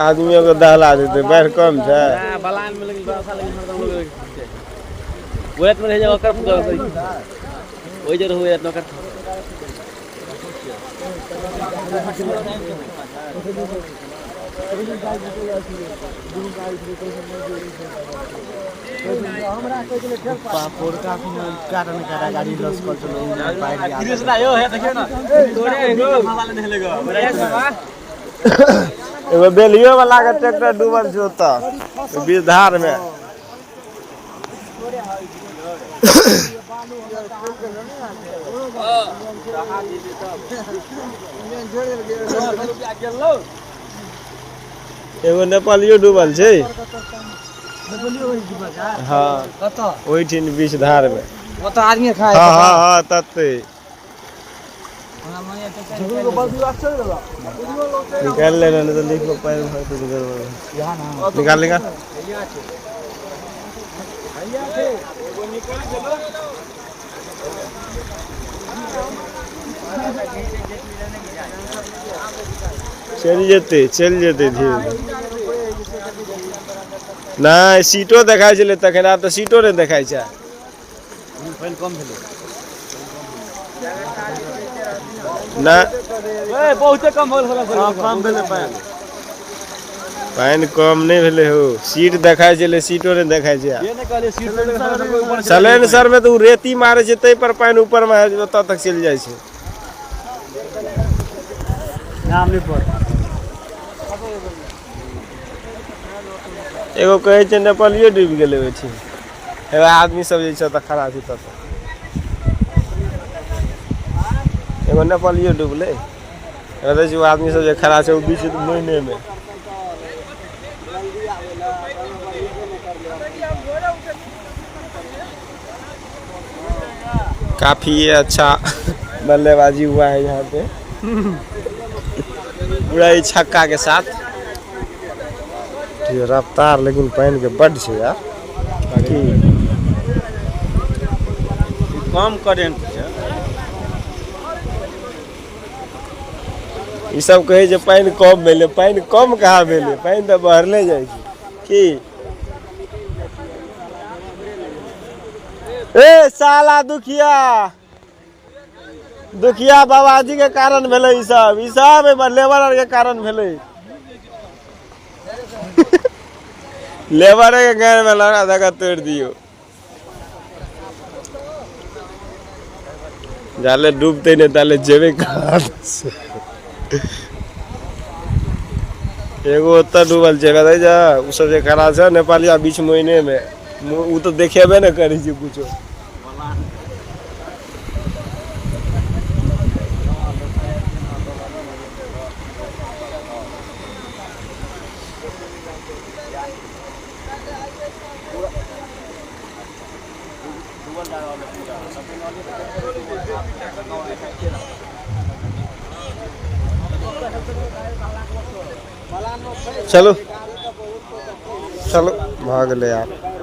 आदमियों को दहला देते बैर कम है गाड़ी लॉस कर चलो एगो बेलियो वाला के ट्रैक्टर डूबल छै ओता बीरधार में एगो नेपालियो डूबल छै हाँ वही ठिन बीच धार में आदमी खाए हाँ तते निकाल लेना नहीं तो लिख लो पैर में तो निकाल लेगा चल जेते धीरे नहीं सीटो देखा चले तखन आब तो सीटो नहीं देखा छै ना बहुते कम पानी कम नहीं भेले हो सीट देखा चले सीटो नहीं देखा सलेंसर में तो रेती मारे छै तै पर पानी ऊपर में ओतऽ तक चल जाय छै एगो कहे छै नेपालियो डूबि गेलै ओइठी एगो आदमी सब जे छै तऽ खड़ा छै तत एगो नेपालियो डूबलै जो आदमी सब जे खड़ा छै बीच महीने में काफी अच्छा बल्लेबाजी हुआ है यहाँ पे पूरा छक्का के साथ रफ्तार लेकिन पानी के बड छै यार कम करेंट छै ई सब कहे जे पानी कम भेले पानी कम कहाँ भेले पानी तो बढ़ले जाय छै की ए साला दुखिया बाबाजी के कारण भेले ई सब लेबर के कारण भेले लेबर के घर में लगा धक्का तोड़ दियो जाले डूबते नहीं ताले जेबे कहाँ से एगो ओतऽ डूबल छै कहै जा उ सब जे खड़ा छै नेपालिया बीच महीने में उ तो देखेबे न करै छै कुछो चलो भाग ले यार।